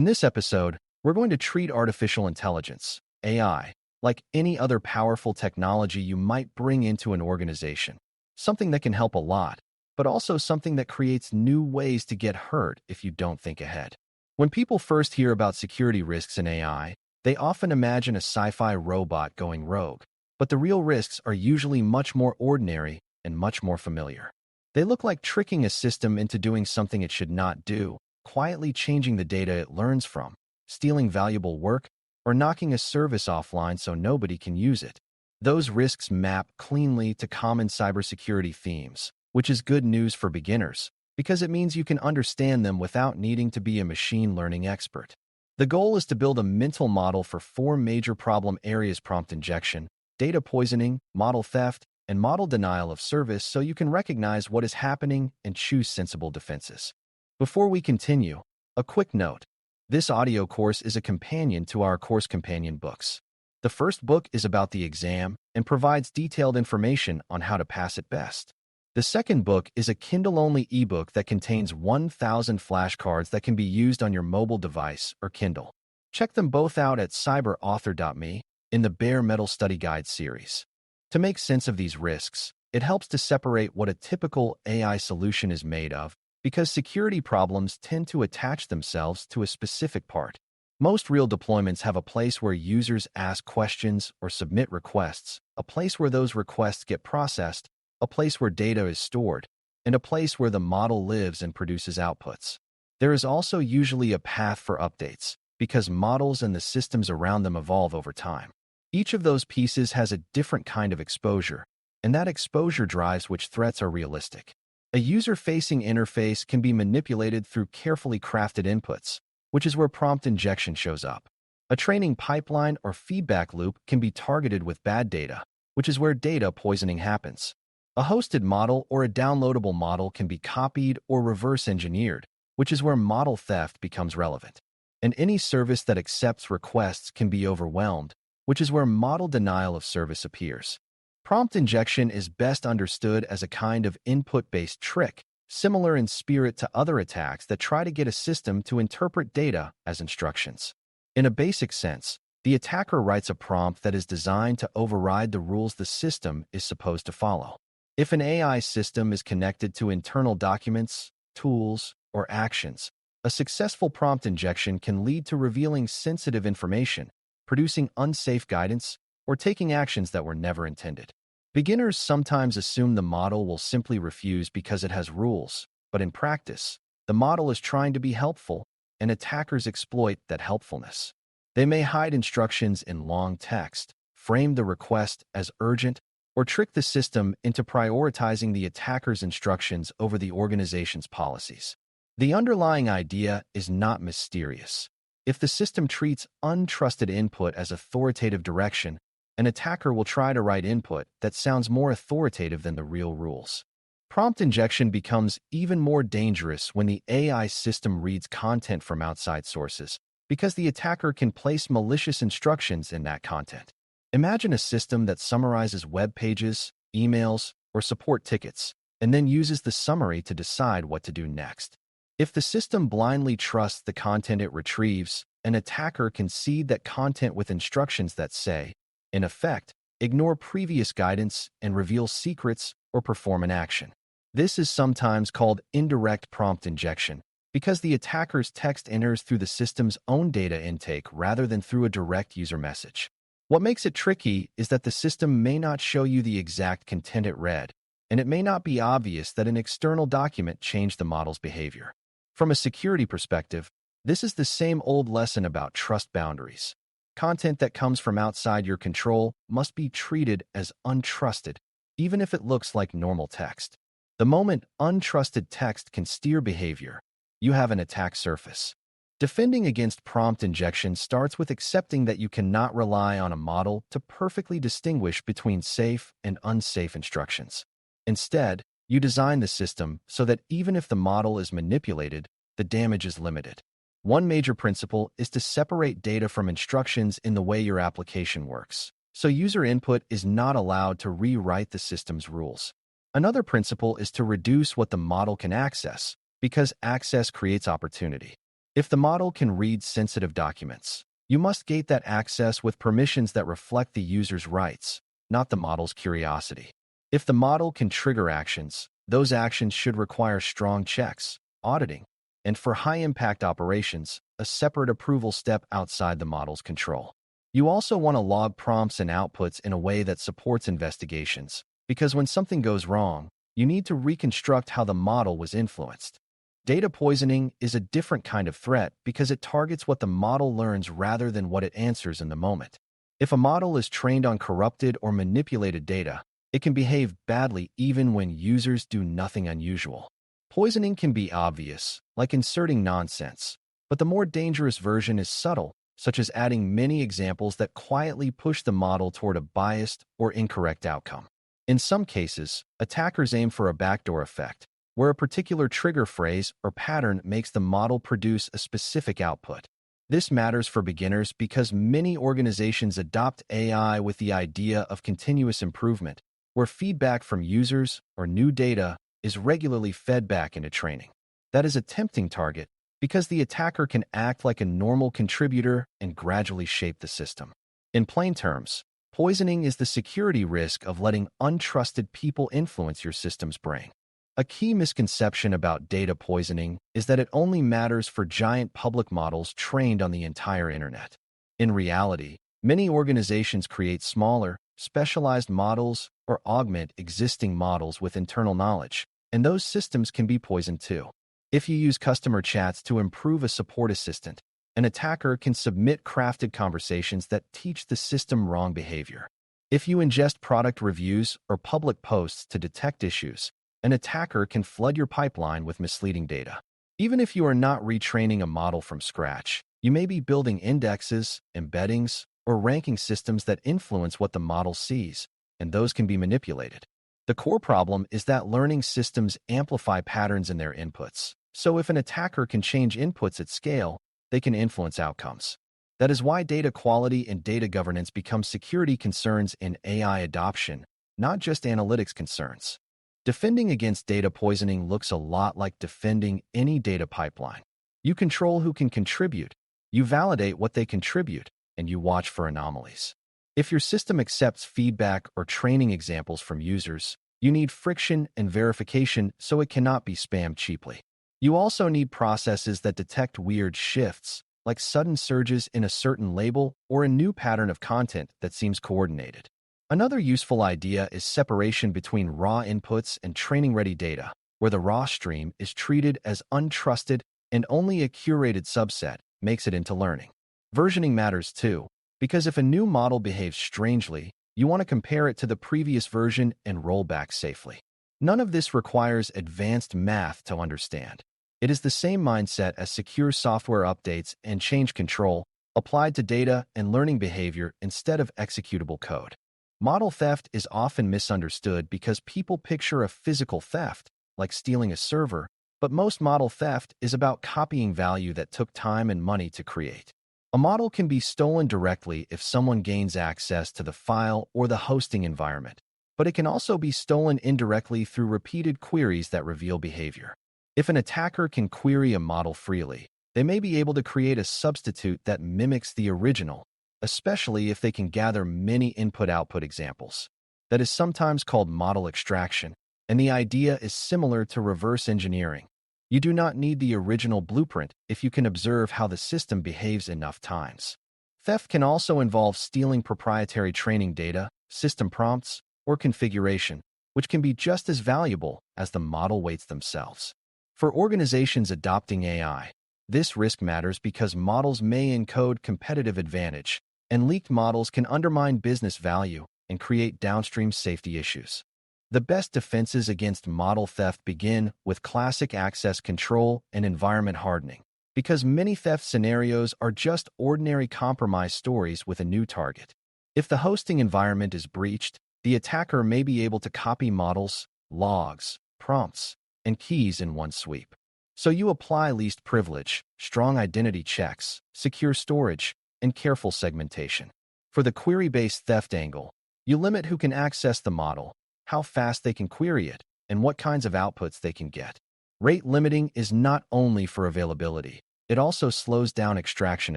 In this episode, we're going to treat artificial intelligence, AI, like any other powerful technology you might bring into an organization. Something that can help a lot, but also something that creates new ways to get hurt if you don't think ahead. When people first hear about security risks in AI, they often imagine a sci-fi robot going rogue. But the real risks are usually much more ordinary and much more familiar. They look like tricking a system into doing something it should not do, quietly changing the data it learns from, stealing valuable work, or knocking a service offline so nobody can use it. Those risks map cleanly to common cybersecurity themes, which is good news for beginners, because it means you can understand them without needing to be a machine learning expert. The goal is to build a mental model for 4 major problem areas: prompt injection, data poisoning, model theft, and model denial of service, so you can recognize what is happening and choose sensible defenses. Before we continue, a quick note. This audio course is a companion to our course companion books. The first book is about the exam and provides detailed information on how to pass it best. The second book is a Kindle-only ebook that contains 1,000 flashcards that can be used on your mobile device or Kindle. Check them both out at cyber.author.me in the Bare Metal Study Guide series. To make sense of these risks, it helps to separate what a typical AI solution is made of, because security problems tend to attach themselves to a specific part. Most real deployments have a place where users ask questions or submit requests, a place where those requests get processed, a place where data is stored, and a place where the model lives and produces outputs. There is also usually a path for updates, because models and the systems around them evolve over time. Each of those pieces has a different kind of exposure, and that exposure drives which threats are realistic. A user-facing interface can be manipulated through carefully crafted inputs, which is where prompt injection shows up. A training pipeline or feedback loop can be targeted with bad data, which is where data poisoning happens. A hosted model or a downloadable model can be copied or reverse engineered, which is where model theft becomes relevant. And any service that accepts requests can be overwhelmed, which is where model denial of service appears. Prompt injection is best understood as a kind of input-based trick, similar in spirit to other attacks that try to get a system to interpret data as instructions. In a basic sense, the attacker writes a prompt that is designed to override the rules the system is supposed to follow. If an AI system is connected to internal documents, tools, or actions, a successful prompt injection can lead to revealing sensitive information, producing unsafe guidance, or taking actions that were never intended. Beginners sometimes assume the model will simply refuse because it has rules, but in practice, the model is trying to be helpful, and attackers exploit that helpfulness. They may hide instructions in long text, frame the request as urgent, or trick the system into prioritizing the attacker's instructions over the organization's policies. The underlying idea is not mysterious. If the system treats untrusted input as authoritative direction, an attacker will try to write input that sounds more authoritative than the real rules. Prompt injection becomes even more dangerous when the AI system reads content from outside sources, because the attacker can place malicious instructions in that content. Imagine a system that summarizes web pages, emails, or support tickets, and then uses the summary to decide what to do next. If the system blindly trusts the content it retrieves, an attacker can seed that content with instructions that say, in effect, ignore previous guidance and reveal secrets or perform an action. This is sometimes called indirect prompt injection, because the attacker's text enters through the system's own data intake rather than through a direct user message. What makes it tricky is that the system may not show you the exact content it read, and it may not be obvious that an external document changed the model's behavior. From a security perspective, this is the same old lesson about trust boundaries. Content that comes from outside your control must be treated as untrusted, even if it looks like normal text. The moment untrusted text can steer behavior, you have an attack surface. Defending against prompt injection starts with accepting that you cannot rely on a model to perfectly distinguish between safe and unsafe instructions. Instead, you design the system so that even if the model is manipulated, the damage is limited. One major principle is to separate data from instructions in the way your application works, so user input is not allowed to rewrite the system's rules. Another principle is to reduce what the model can access, because access creates opportunity. If the model can read sensitive documents, you must gate that access with permissions that reflect the user's rights, not the model's curiosity. If the model can trigger actions, those actions should require strong checks, auditing, and for high-impact operations, a separate approval step outside the model's control. You also want to log prompts and outputs in a way that supports investigations, because when something goes wrong, you need to reconstruct how the model was influenced. Data poisoning is a different kind of threat because it targets what the model learns rather than what it answers in the moment. If a model is trained on corrupted or manipulated data, it can behave badly even when users do nothing unusual. Poisoning can be obvious, like inserting nonsense, but the more dangerous version is subtle, such as adding many examples that quietly push the model toward a biased or incorrect outcome. In some cases, attackers aim for a backdoor effect, where a particular trigger phrase or pattern makes the model produce a specific output. This matters for beginners because many organizations adopt AI with the idea of continuous improvement, where feedback from users or new data is regularly fed back into training. That is a tempting target because the attacker can act like a normal contributor and gradually shape the system. In plain terms, poisoning is the security risk of letting untrusted people influence your system's brain. A key misconception about data poisoning is that it only matters for giant public models trained on the entire internet. In reality, many organizations create smaller, specialized models or augment existing models with internal knowledge, and those systems can be poisoned too. If you use customer chats to improve a support assistant, an attacker can submit crafted conversations that teach the system wrong behavior. If you ingest product reviews or public posts to detect issues, an attacker can flood your pipeline with misleading data. Even if you are not retraining a model from scratch, you may be building indexes, embeddings, or ranking systems that influence what the model sees, and those can be manipulated. The core problem is that learning systems amplify patterns in their inputs. So if an attacker can change inputs at scale, they can influence outcomes. That is why data quality and data governance become security concerns in AI adoption, not just analytics concerns. Defending against data poisoning looks a lot like defending any data pipeline. You control who can contribute, you validate what they contribute, and you watch for anomalies. If your system accepts feedback or training examples from users, you need friction and verification so it cannot be spammed cheaply. You also need processes that detect weird shifts, like sudden surges in a certain label or a new pattern of content that seems coordinated. Another useful idea is separation between raw inputs and training-ready data, where the raw stream is treated as untrusted and only a curated subset makes it into learning. Versioning matters too, because if a new model behaves strangely, you want to compare it to the previous version and roll back safely. None of this requires advanced math to understand. It is the same mindset as secure software updates and change control applied to data and learning behavior instead of executable code. Model theft is often misunderstood because people picture a physical theft, like stealing a server, but most model theft is about copying value that took time and money to create. A model can be stolen directly if someone gains access to the file or the hosting environment, but it can also be stolen indirectly through repeated queries that reveal behavior. If an attacker can query a model freely, they may be able to create a substitute that mimics the original, especially if they can gather many input-output examples. That is sometimes called model extraction, and the idea is similar to reverse engineering. You do not need the original blueprint if you can observe how the system behaves enough times. Theft can also involve stealing proprietary training data, system prompts, or configuration, which can be just as valuable as the model weights themselves. For organizations adopting AI, this risk matters because models may encode competitive advantage, and leaked models can undermine business value and create downstream safety issues. The best defenses against model theft begin with classic access control and environment hardening, because many theft scenarios are just ordinary compromise stories with a new target. If the hosting environment is breached, the attacker may be able to copy models, logs, prompts, and keys in one sweep. So you apply least privilege, strong identity checks, secure storage, and careful segmentation. For the query-based theft angle, you limit who can access the model, how fast they can query it, and what kinds of outputs they can get. Rate limiting is not only for availability, It also slows down extraction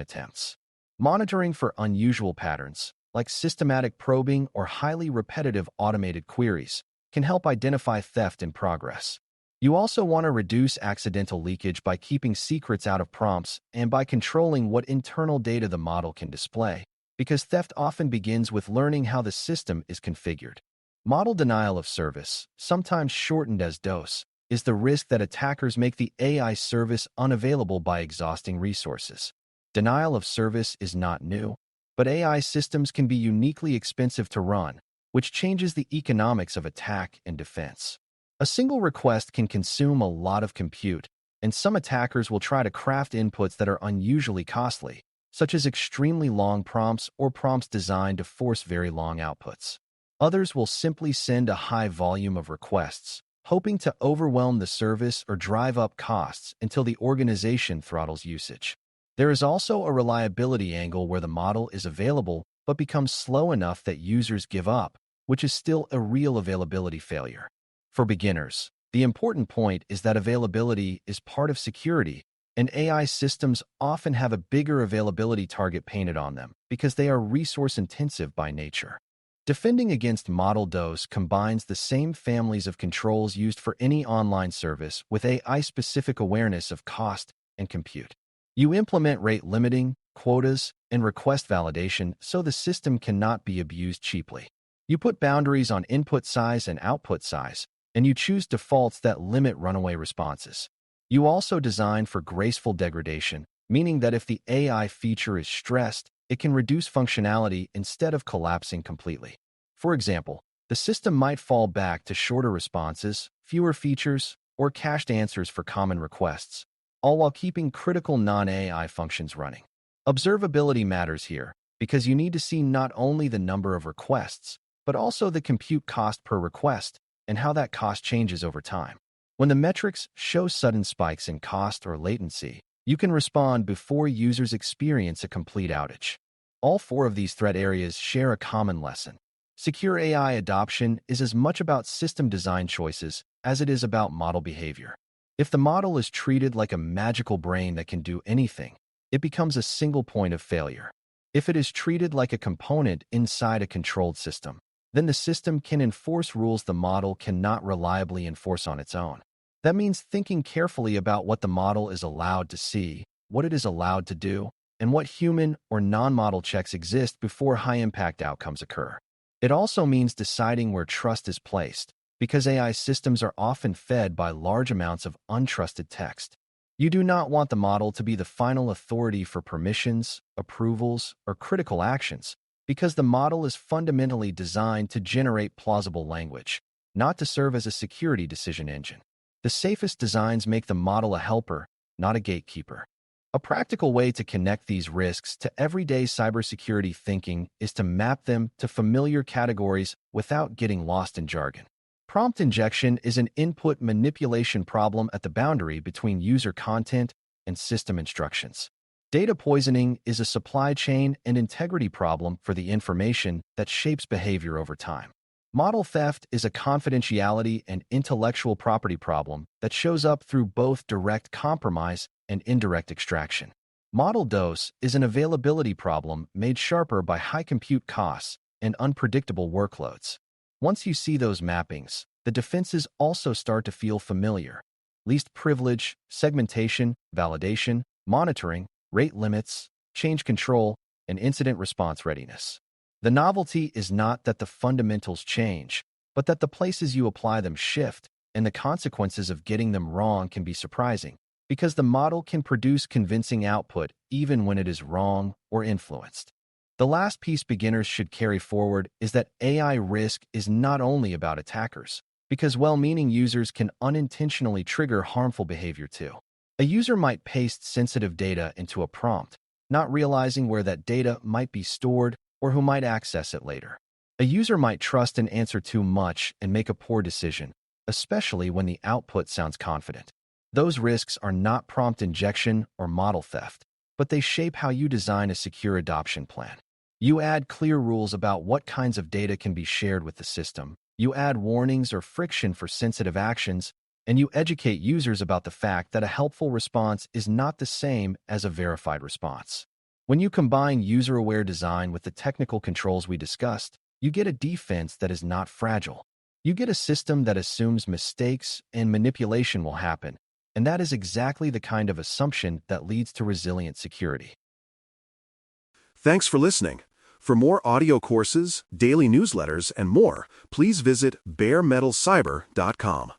attempts. Monitoring for unusual patterns, like systematic probing or highly repetitive automated queries, can help identify theft in progress. You also want to reduce accidental leakage by keeping secrets out of prompts and by controlling what internal data the model can display, because theft often begins with learning how the system is configured. Model denial of service, sometimes shortened as DoS, is the risk that attackers make the AI service unavailable by exhausting resources. Denial of service is not new, but AI systems can be uniquely expensive to run, which changes the economics of attack and defense. A single request can consume a lot of compute, and some attackers will try to craft inputs that are unusually costly, such as extremely long prompts or prompts designed to force very long outputs. Others will simply send a high volume of requests, hoping to overwhelm the service or drive up costs until the organization throttles usage. There is also a reliability angle where the model is available but becomes slow enough that users give up, which is still a real availability failure. For beginners, the important point is that availability is part of security, and AI systems often have a bigger availability target painted on them because they are resource-intensive by nature. Defending against model DoS combines the same families of controls used for any online service with AI-specific awareness of cost and compute. You implement rate limiting, quotas, and request validation so the system cannot be abused cheaply. You put boundaries on input size and output size, and you choose defaults that limit runaway responses. You also design for graceful degradation, meaning that if the AI feature is stressed, it can reduce functionality instead of collapsing completely. For example, the system might fall back to shorter responses, fewer features, or cached answers for common requests, all while keeping critical non-AI functions running. Observability matters here because you need to see not only the number of requests, but also the compute cost per request and how that cost changes over time. When the metrics show sudden spikes in cost or latency, you can respond before users experience a complete outage. All four of these threat areas share a common lesson. Secure AI adoption is as much about system design choices as it is about model behavior. If the model is treated like a magical brain that can do anything, it becomes a single point of failure. If it is treated like a component inside a controlled system, then the system can enforce rules the model cannot reliably enforce on its own. That means thinking carefully about what the model is allowed to see, what it is allowed to do, and what human or non-model checks exist before high-impact outcomes occur. It also means deciding where trust is placed, because AI systems are often fed by large amounts of untrusted text. You do not want the model to be the final authority for permissions, approvals, or critical actions, because the model is fundamentally designed to generate plausible language, not to serve as a security decision engine. The safest designs make the model a helper, not a gatekeeper. A practical way to connect these risks to everyday cybersecurity thinking is to map them to familiar categories without getting lost in jargon. Prompt injection is an input manipulation problem at the boundary between user content and system instructions. Data poisoning is a supply chain and integrity problem for the information that shapes behavior over time. Model theft is a confidentiality and intellectual property problem that shows up through both direct compromise and indirect extraction. Model DoS is an availability problem made sharper by high compute costs and unpredictable workloads. Once you see those mappings, the defenses also start to feel familiar. Least privilege, segmentation, validation, monitoring, rate limits, change control, and incident response readiness. The novelty is not that the fundamentals change, but that the places you apply them shift, and the consequences of getting them wrong can be surprising, because the model can produce convincing output even when it is wrong or influenced. The last piece beginners should carry forward is that AI risk is not only about attackers, because well-meaning users can unintentionally trigger harmful behavior too. A user might paste sensitive data into a prompt, not realizing where that data might be stored or who might access it later. A user might trust an answer too much and make a poor decision, especially when the output sounds confident. Those risks are not prompt injection or model theft, but they shape how you design a secure adoption plan. You add clear rules about what kinds of data can be shared with the system. You add warnings or friction for sensitive actions, And you educate users about the fact that a helpful response is not the same as a verified response. When you combine user-aware design with the technical controls we discussed, you get a defense that is not fragile. You get a system that assumes mistakes and manipulation will happen, and that is exactly the kind of assumption that leads to resilient security. Thanks for listening. For more audio courses, daily newsletters, and more, please visit baremetalcyber.com.